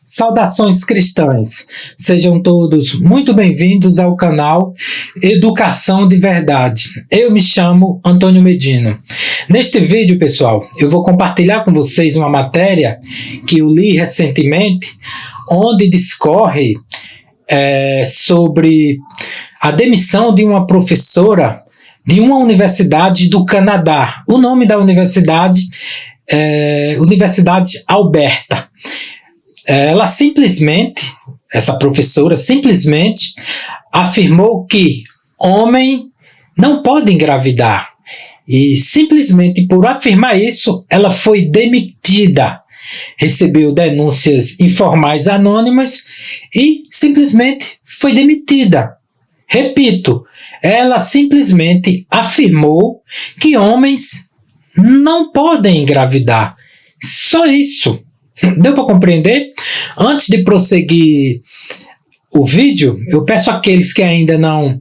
Saudações cristãs, sejam todos muito bem-vindos ao canal Educação de Verdade. Eu me chamo Antônio Medina. Neste vídeo, pessoal, eu vou compartilhar com vocês uma matéria que eu li recentemente, onde discorre sobre a demissão de uma professora de uma universidade do Canadá. O nome da universidade é Universidade Alberta. Essa professora simplesmente afirmou que homem não pode engravidar. E simplesmente por afirmar isso, ela foi demitida. Recebeu denúncias informais anônimas e simplesmente foi demitida. Repito, ela simplesmente afirmou que homens não podem engravidar. Só isso. Deu para compreender? Antes de prosseguir o vídeo, eu peço àqueles que ainda não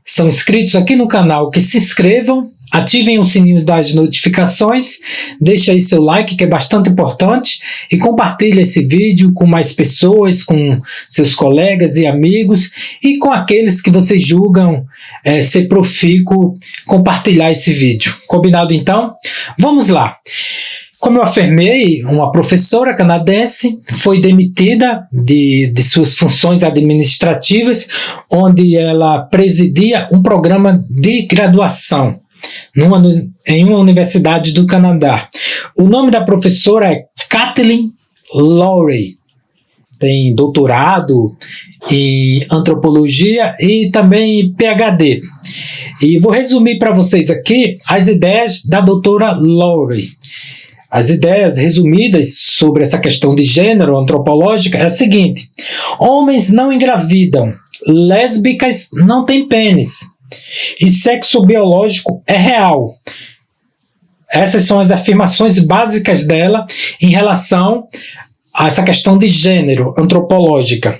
são inscritos aqui no canal que se inscrevam, ativem o sininho das notificações, deixa aí seu like que é bastante importante e compartilhe esse vídeo com mais pessoas, com seus colegas e amigos e com aqueles que vocês julgam ser profícuo compartilhar esse vídeo. Combinado então? Vamos lá. Como eu afirmei, uma professora canadense foi demitida de suas funções administrativas, onde ela presidia um programa de graduação em uma universidade do Canadá. O nome da professora é Kathleen Lowry. Tem doutorado em antropologia e também PhD. E vou resumir para vocês aqui as ideias da doutora Lowry. As ideias resumidas sobre essa questão de gênero antropológica é a seguinte: homens não engravidam, lésbicas não têm pênis e sexo biológico é real. Essas são as afirmações básicas dela em relação a essa questão de gênero antropológica.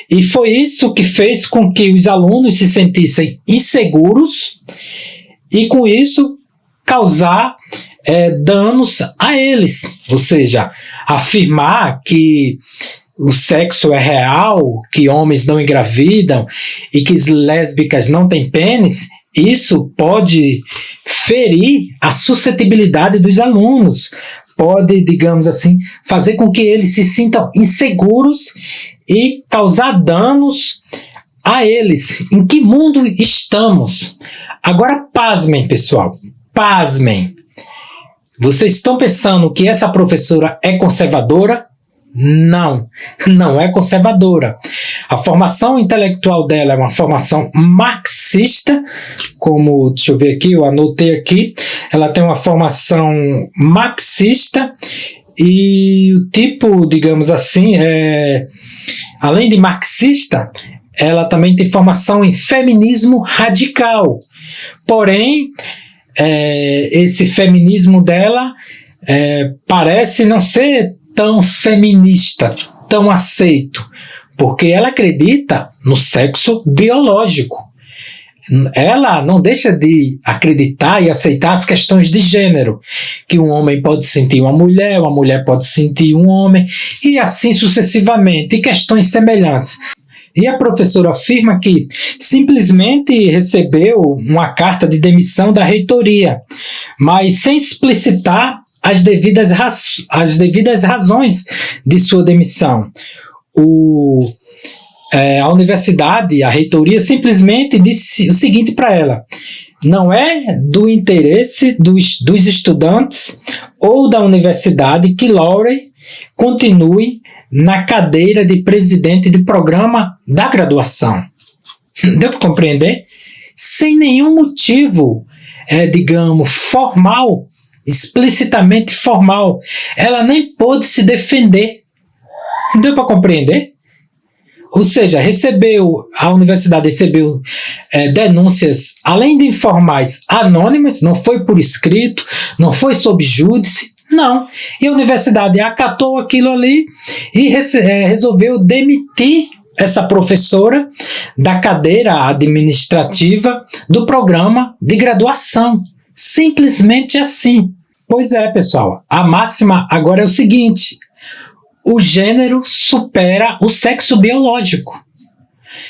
E foi isso que fez com que os alunos se sentissem inseguros e com isso causar danos a eles, ou seja, afirmar que o sexo é real, que homens não engravidam e que as lésbicas não têm pênis, isso pode ferir a suscetibilidade dos alunos, pode, digamos assim, fazer com que eles se sintam inseguros e causar danos a eles. Em que mundo estamos? Agora, pasmem, pessoal, pasmem. Vocês estão pensando que essa professora é conservadora? Não, não é conservadora. A formação intelectual dela é uma formação marxista, como, deixa eu ver aqui, eu anotei aqui, ela tem uma formação marxista e o tipo, digamos assim, além de marxista, ela também tem formação em feminismo radical. Porém, esse feminismo dela parece não ser tão feminista, tão aceito, porque ela acredita no sexo biológico. Ela não deixa de acreditar e aceitar as questões de gênero, que um homem pode sentir uma mulher pode sentir um homem, e assim sucessivamente, e questões semelhantes. E a professora afirma que simplesmente recebeu uma carta de demissão da reitoria, mas sem explicitar as devidas razões de sua demissão. A universidade, a reitoria, simplesmente disse o seguinte para ela: não é do interesse dos estudantes ou da universidade que Lowry continue na cadeira de presidente de programa da graduação. Deu para compreender? Sem nenhum motivo, digamos, formal, explicitamente formal. Ela nem pôde se defender. Deu para compreender? Ou seja, a universidade recebeu denúncias, além de informais anônimas, não foi por escrito, não foi sob júdice, não. E a universidade acatou aquilo ali e resolveu demitir essa professora da cadeira administrativa do programa de graduação. Simplesmente assim. Pois é, pessoal. A máxima agora é o seguinte: o gênero supera o sexo biológico.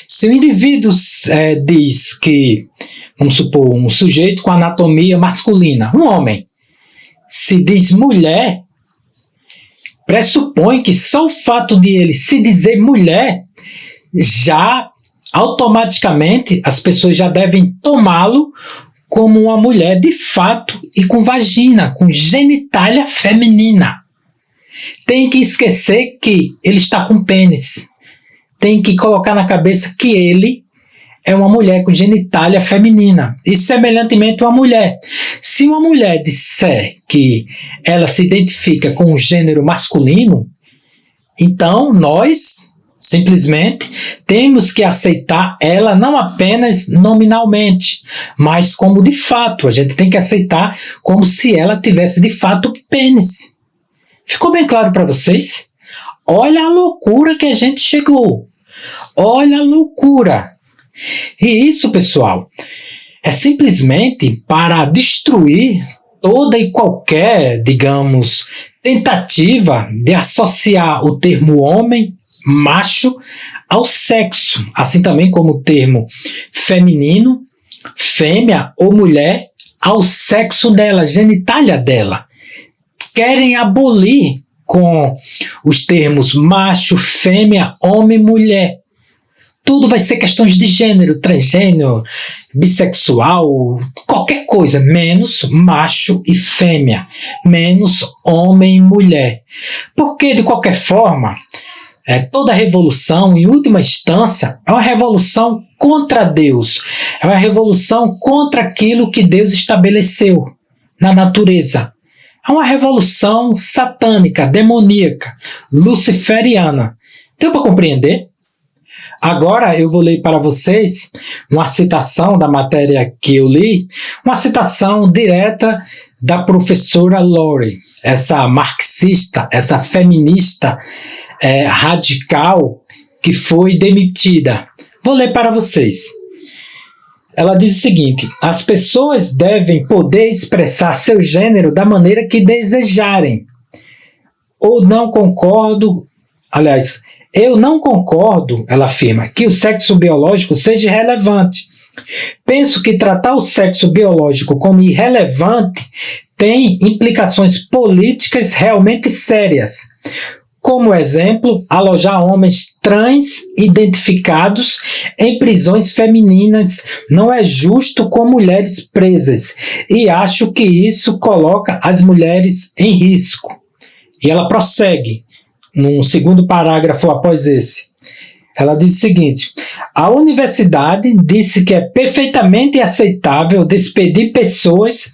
Se o indivíduo diz que, vamos supor, um sujeito com anatomia masculina, um homem, se diz mulher, pressupõe que só o fato de ele se dizer mulher, já automaticamente as pessoas já devem tomá-lo como uma mulher de fato e com vagina, com genitália feminina. Tem que esquecer que ele está com pênis. Tem que colocar na cabeça que ele é uma mulher com genitália feminina. E semelhantemente uma mulher. Se uma mulher disser que ela se identifica com o gênero masculino, então nós simplesmente temos que aceitar ela não apenas nominalmente, mas como de fato. A gente tem que aceitar como se ela tivesse de fato pênis. Ficou bem claro para vocês? Olha a loucura que a gente chegou. Olha a loucura. E isso, pessoal, é simplesmente para destruir toda e qualquer, digamos, tentativa de associar o termo homem, macho, ao sexo, assim também como o termo feminino, fêmea ou mulher, ao sexo dela, genitália dela. Querem abolir com os termos macho, fêmea, homem, mulher. Tudo vai ser questões de gênero, transgênero, bissexual, qualquer coisa, menos macho e fêmea, menos homem e mulher. Porque, de qualquer forma, toda revolução, em última instância, é uma revolução contra Deus. É uma revolução contra aquilo que Deus estabeleceu na natureza. É uma revolução satânica, demoníaca, luciferiana. Deu para compreender? Agora eu vou ler para vocês uma citação da matéria que eu li, uma citação direta da professora Lori, essa marxista, essa feminista radical que foi demitida. Vou ler para vocês. Ela diz o seguinte: as pessoas devem poder expressar seu gênero da maneira que desejarem. Eu não concordo, ela afirma, que o sexo biológico seja irrelevante. Penso que tratar o sexo biológico como irrelevante tem implicações políticas realmente sérias. Como exemplo, alojar homens trans identificados em prisões femininas não é justo com mulheres presas, e acho que isso coloca as mulheres em risco. E ela prossegue, num segundo parágrafo após esse. Ela diz o seguinte: a universidade disse que é perfeitamente aceitável despedir pessoas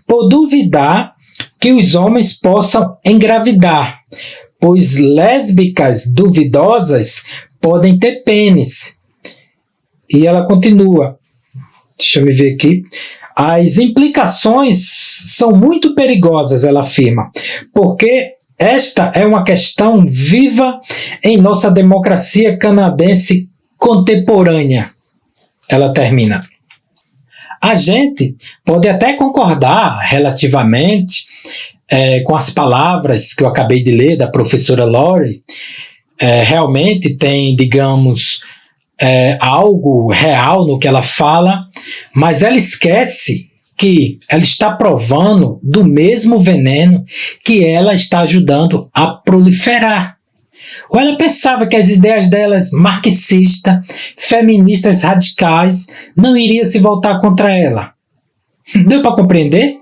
por duvidar que os homens possam engravidar, pois lésbicas duvidosas podem ter pênis. E ela continua, deixa eu me ver aqui, as implicações são muito perigosas, ela afirma, porque esta é uma questão viva em nossa democracia canadense contemporânea. Ela termina. A gente pode até concordar relativamente com as palavras que eu acabei de ler da professora Lori. Realmente tem, digamos, algo real no que ela fala, mas ela esquece que ela está provando do mesmo veneno que ela está ajudando a proliferar. Ou ela pensava que as ideias delas marxistas, feministas radicais, não iriam se voltar contra ela. Deu para compreender?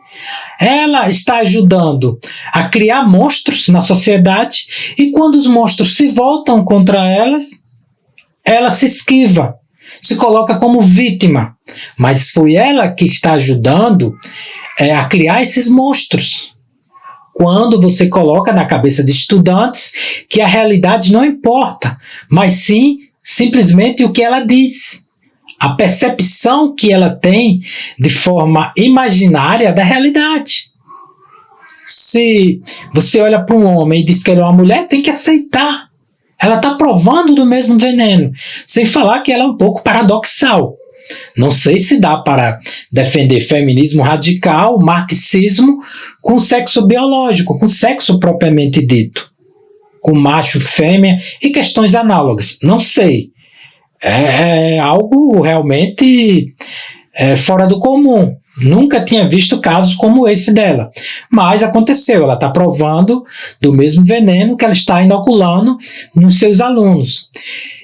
Ela está ajudando a criar monstros na sociedade, e quando os monstros se voltam contra elas, ela se esquiva, se coloca como vítima. Mas foi ela que está ajudando a criar esses monstros. Quando você coloca na cabeça de estudantes que a realidade não importa, mas sim simplesmente o que ela diz. A percepção que ela tem de forma imaginária da realidade. Se você olha para um homem e diz que ele é uma mulher, tem que aceitar. Ela está provando do mesmo veneno, sem falar que ela é um pouco paradoxal. Não sei se dá para defender feminismo radical, marxismo, com sexo biológico, com sexo propriamente dito. com macho, fêmea e questões análogas. Não sei. É algo realmente fora do comum. Nunca tinha visto casos como esse dela. Mas aconteceu, ela está provando do mesmo veneno que ela está inoculando nos seus alunos.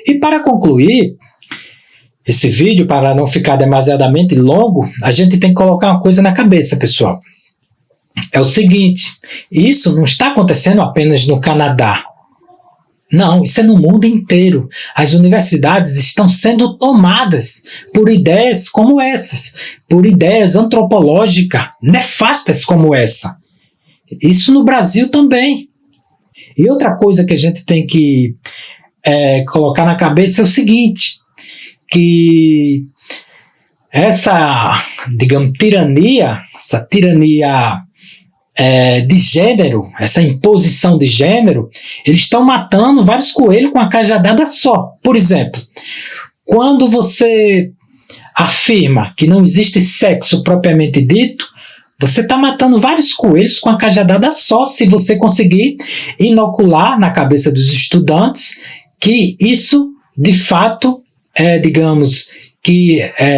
E para concluir esse vídeo, para não ficar demasiadamente longo, a gente tem que colocar uma coisa na cabeça, pessoal. É o seguinte, isso não está acontecendo apenas no Canadá. Não, isso é no mundo inteiro. As universidades estão sendo tomadas por ideias como essas, por ideias antropológicas nefastas como essa. Isso no Brasil também. E outra coisa que a gente tem que colocar na cabeça é o seguinte, que essa, digamos, essa tirania de gênero, essa imposição de gênero, eles estão matando vários coelhos com a cajadada só. Por exemplo, quando você afirma que não existe sexo propriamente dito, você está matando vários coelhos com a cajadada só, se você conseguir inocular na cabeça dos estudantes que isso, de fato, digamos,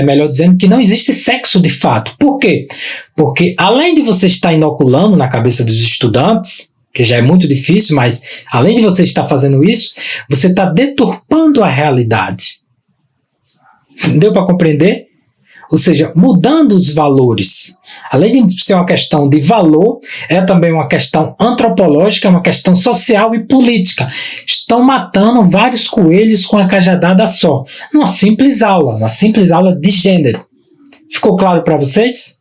melhor dizendo, que não existe sexo de fato. Por quê? Porque além de você estar inoculando na cabeça dos estudantes, que já é muito difícil, mas além de você estar fazendo isso, você está deturpando a realidade. Deu para compreender? Ou seja, mudando os valores. Além de ser uma questão de valor, é também uma questão antropológica, uma questão social e política. Estão matando vários coelhos com a cajadada só. Numa simples aula de gênero. Ficou claro para vocês?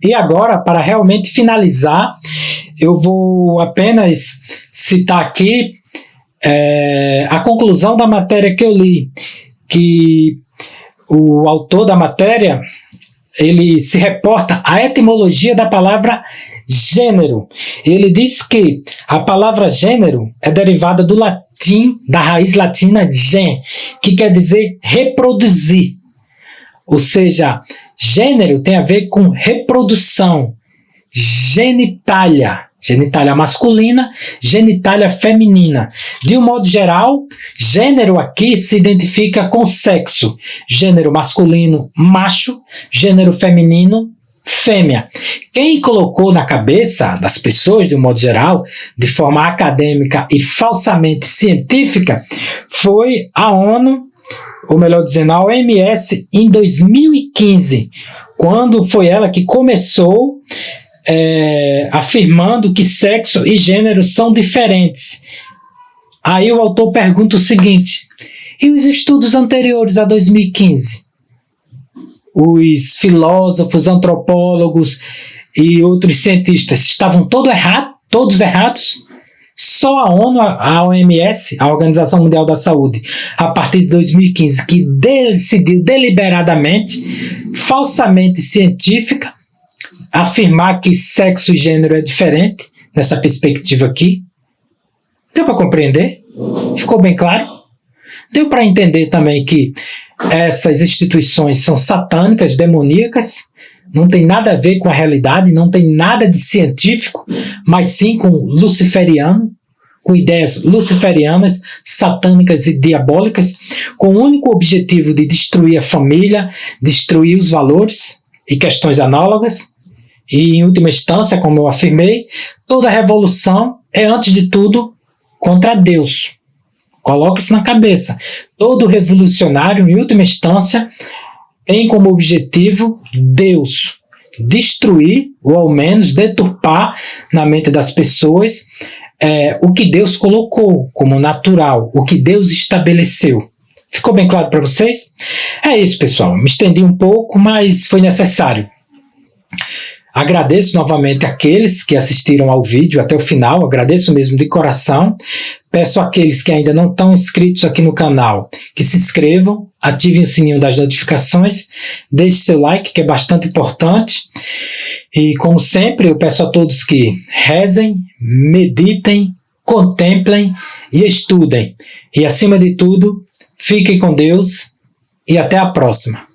E agora, para realmente finalizar, eu vou apenas citar aqui a conclusão da matéria que eu li, que o autor da matéria, ele se reporta à etimologia da palavra gênero. Ele diz que a palavra gênero é derivada do latim, da raiz latina gen, que quer dizer reproduzir. Ou seja, gênero tem a ver com reprodução, genitália masculina, genitália feminina. De um modo geral, gênero aqui se identifica com sexo. Gênero masculino, macho. Gênero feminino, fêmea. Quem colocou na cabeça das pessoas, de um modo geral, de forma acadêmica e falsamente científica, foi a ONU, ou melhor dizendo, a OMS, em 2015, quando foi ela que começou afirmando que sexo e gênero são diferentes. Aí o autor pergunta o seguinte: e os estudos anteriores a 2015? Os filósofos, antropólogos e outros cientistas estavam todos errados? Só a ONU, a OMS, a Organização Mundial da Saúde, a partir de 2015, que decidiu deliberadamente, falsamente científica, afirmar que sexo e gênero é diferente, nessa perspectiva aqui. Deu para compreender? Ficou bem claro? Deu para entender também que essas instituições são satânicas, demoníacas, não tem nada a ver com a realidade, não tem nada de científico, mas sim com luciferiano, com ideias luciferianas, satânicas e diabólicas, com o único objetivo de destruir a família, destruir os valores e questões análogas. E, em última instância, como eu afirmei, toda revolução é, antes de tudo, contra Deus. Coloque isso na cabeça. Todo revolucionário, em última instância, tem como objetivo Deus. Destruir, ou ao menos deturpar na mente das pessoas o que Deus colocou como natural, o que Deus estabeleceu. Ficou bem claro para vocês? É isso, pessoal. Me estendi um pouco, mas foi necessário. Agradeço novamente àqueles que assistiram ao vídeo até o final, agradeço mesmo de coração. Peço àqueles que ainda não estão inscritos aqui no canal que se inscrevam, ativem o sininho das notificações, deixe seu like, que é bastante importante. E, como sempre, eu peço a todos que rezem, meditem, contemplem e estudem. E, acima de tudo, fiquem com Deus e até a próxima.